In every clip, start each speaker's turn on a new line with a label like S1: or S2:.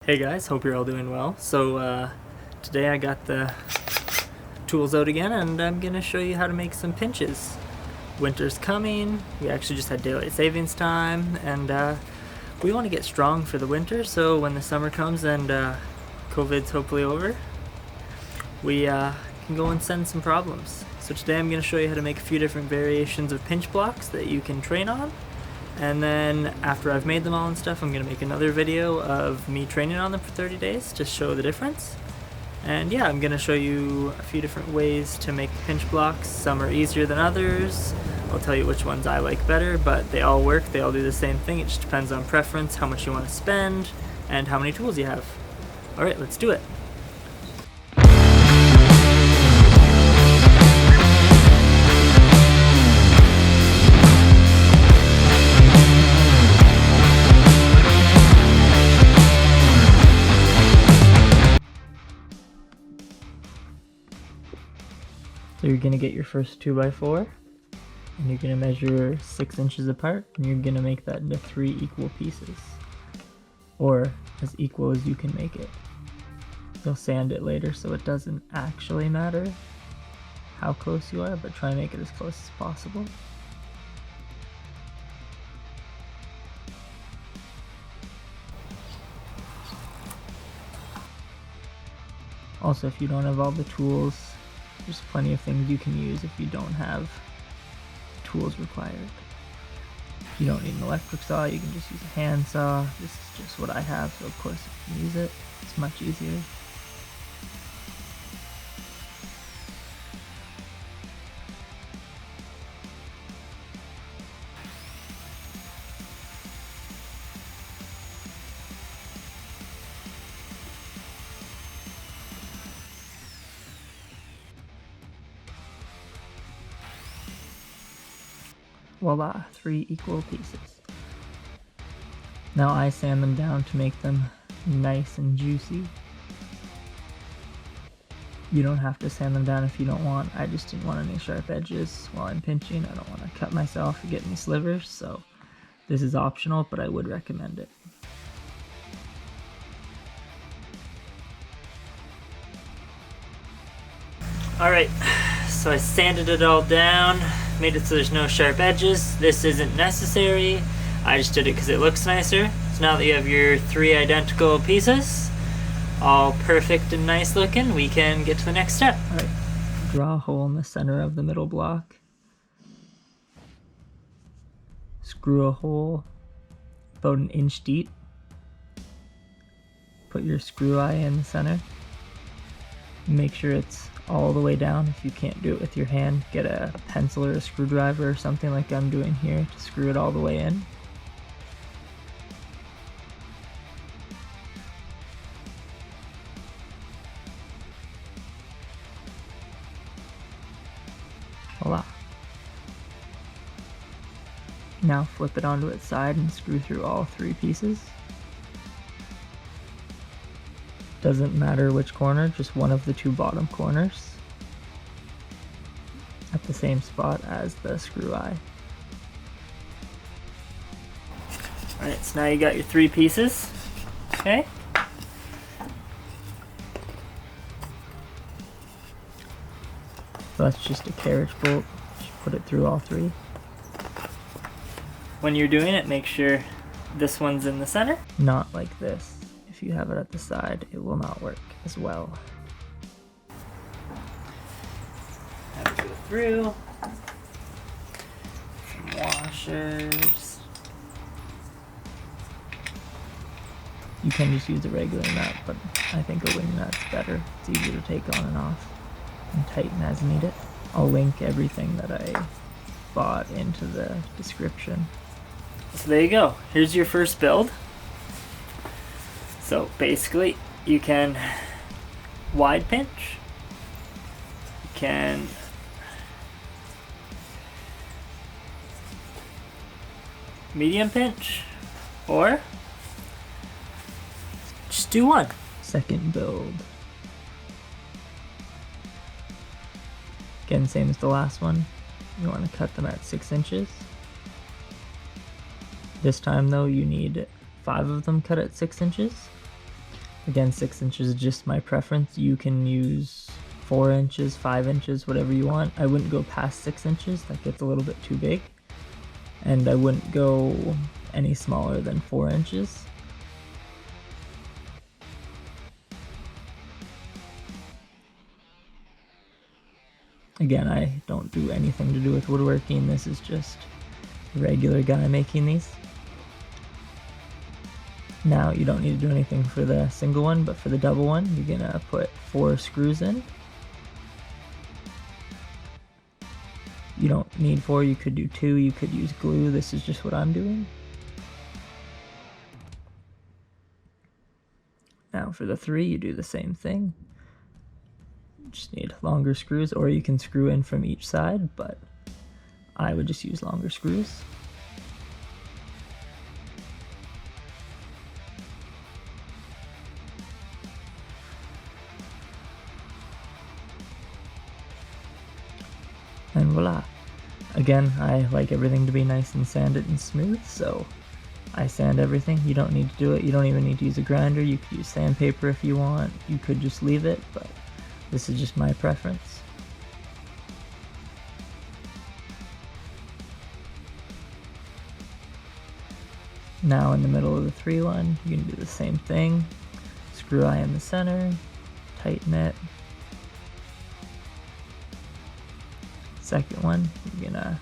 S1: Hey guys, hope you're all doing well. So today I got the tools out again and I'm gonna show you how to make some pinches. Winter's coming, we actually just had daylight savings time, and we want to get strong for the winter, so when the summer comes and COVID's hopefully over, we can go and send some problems. So today I'm going to show you how to make a few different variations of pinch blocks that you can train on. And then after I've made them all and stuff, I'm going to make another video of me training on them for 30 days to show the difference. And yeah, I'm going to show you a few different ways to make pinch blocks. Some are easier than others. I'll tell you which ones I like better, but they all work. They all do the same thing. It just depends on preference, how much you want to spend, and how many tools you have. Alright, let's do it. So you're going to get your first 2x4, and you're going to measure 6 inches apart, and you're going to make that into 3 equal pieces, or as equal as you can make it. You'll sand it later so it doesn't actually matter how close you are, but try and make it as close as possible. Also, if you don't have all the tools, there's plenty of things you can use if you don't have tools required. You don't need an electric saw, you can just use a hand saw. This is just what I have, so of course if you can use it, it's much easier. Voila, 3 equal pieces. Now I sand them down to make them nice and juicy. You don't have to sand them down if you don't want. I just didn't want any sharp edges while I'm pinching. I don't want to cut myself or get any slivers, so this is optional, but I would recommend it. Alright, so I sanded it all down, made it so there's no sharp edges. This isn't necessary, I just did it because it looks nicer. So now that you have your 3 identical pieces, all perfect and nice looking, we can get to the next step. Alright, draw a hole in the center of the middle block. Screw a hole about 1 inch deep. Put your screw eye in the center. Make sure it's all the way down. If you can't do it with your hand, get a pencil or a screwdriver or something like I'm doing here to screw it all the way in. Voila. Now flip it onto its side and screw through all 3 pieces. Doesn't matter which corner, just one of the 2 bottom corners at the same spot as the screw eye. Alright, so now you got your 3 pieces. Okay. So that's just a carriage bolt. Just put it through all 3. When you're doing it, make sure this one's in the center. Not like this. If you have it at the side, it will not work as well. Have to go through some washers. You can just use a regular nut, but I think a wing nut's better. It's easier to take on and off and tighten as needed. I'll link everything that I bought into the description. So there you go. Here's your first build. So basically, you can wide pinch, you can medium pinch, or just do one. Second build. Again, same as the last one. You want to cut them at 6 inches. This time though, you need 5 of them cut at 6 inches. Again, 6 inches is just my preference. You can use 4 inches, 5 inches, whatever you want. I wouldn't go past 6 inches, that gets a little bit too big. And I wouldn't go any smaller than 4 inches. Again, I don't do anything to do with woodworking. This is just a regular guy making these. Now, you don't need to do anything for the single one, but for the double one, you're gonna put 4 screws in. You don't need 4, you could do 2, you could use glue. This is just what I'm doing. Now for the 3, you do the same thing. You just need longer screws, or you can screw in from each side, but I would just use longer screws. And voila. Again, I like everything to be nice and sanded and smooth, so I sand everything. You don't need to do it. You don't even need to use a grinder. You could use sandpaper if you want. You could just leave it, but this is just my preference. Now in the middle of the 3 one, you can do the same thing. Screw eye in the center, tighten it. Second one, you're gonna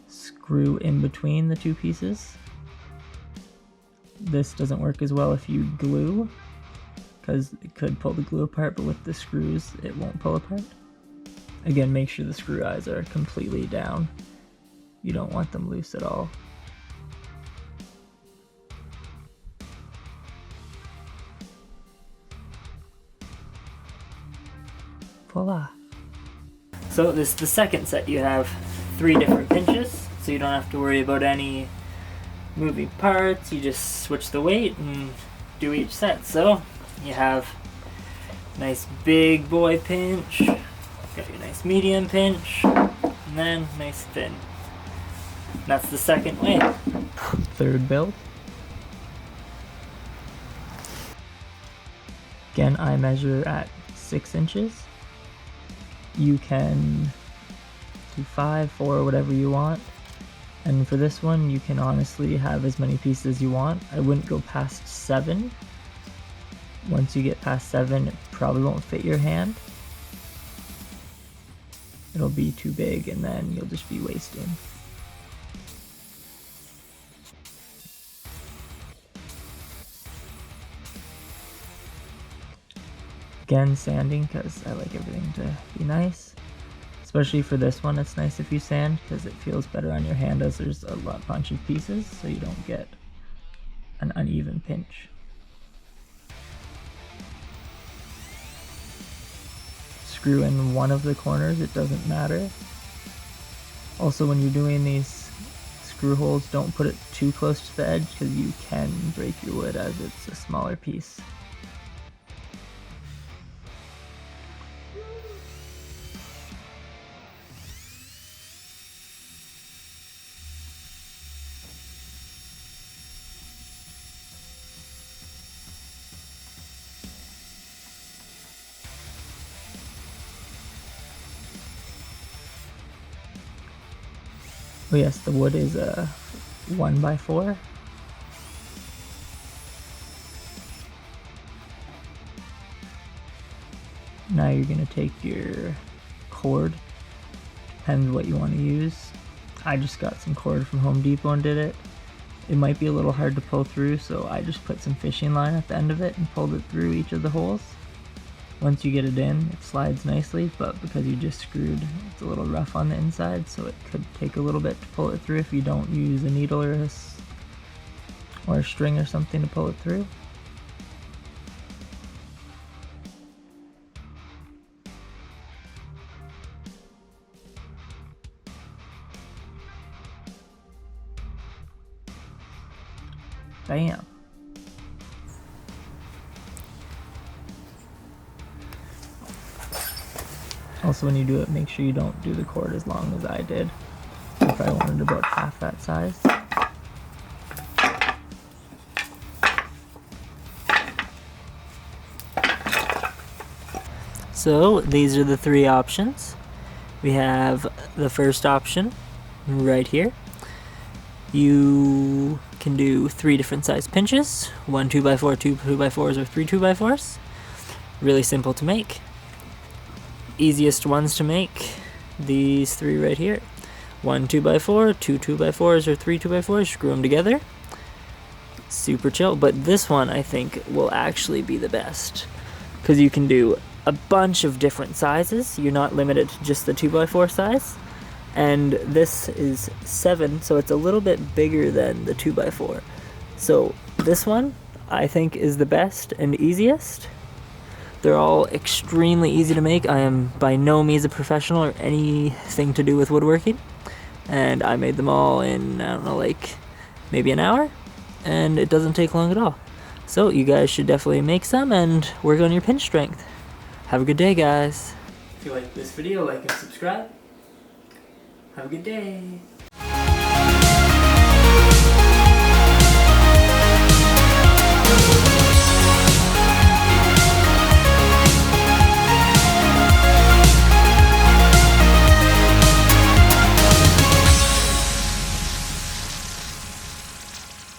S1: screw in between the 2 pieces. This doesn't work as well if you glue, because it could pull the glue apart, but with the screws it won't pull apart. Again, make sure the screw eyes are completely down. You don't want them loose at all. Voila. So this is the second set. You have 3 different pinches, so you don't have to worry about any moving parts. You just switch the weight and do each set. So you have nice big boy pinch, got your nice medium pinch, and then nice thin. And that's the second way. Third build. Again, I measure at 6 inches. You can do 5, 4, whatever you want. And for this one, you can honestly have as many pieces as you want. I wouldn't go past 7. Once you get past 7, it probably won't fit your hand. It'll be too big, and then you'll just be wasting. Again, sanding, because I like everything to be nice. Especially for this one, it's nice if you sand, because it feels better on your hand as there's a bunch of pieces, so you don't get an uneven pinch. Screw in one of the corners, it doesn't matter. Also, when you're doing these screw holes, don't put it too close to the edge, because you can break your wood as it's a smaller piece. Oh yes, the wood is a 1x4. Now you're going to take your cord, depends what you want to use. I just got some cord from Home Depot and did it. It might be a little hard to pull through, so I just put some fishing line at the end of it and pulled it through each of the holes. Once you get it in, it slides nicely, but because you just screwed, it's a little rough on the inside, so it could take a little bit to pull it through if you don't use a needle or a string or something to pull it through. Bam! Also, when you do it, make sure you don't do the cord as long as I did. I probably wanted about half that size. So these are the three options. We have the first option right here. You can do 3 different size pinches, 1 2x4, 2 2x4s, or 3 2x4s. Really simple to make. Easiest ones to make, these 3 right here. 1 2x4, 2 2x4s, or 3 2x4s, screw them together. Super chill, but this one I think will actually be the best because you can do a bunch of different sizes. You're not limited to just the 2x4 size. And this is 7, so it's a little bit bigger than the 2x4. So this one I think is the best and easiest. They're all extremely easy to make. I am by no means a professional or anything to do with woodworking. And I made them all in, I don't know, like maybe an hour. And it doesn't take long at all. So you guys should definitely make some and work on your pinch strength. Have a good day, guys. If you like this video, like and subscribe. Have a good day.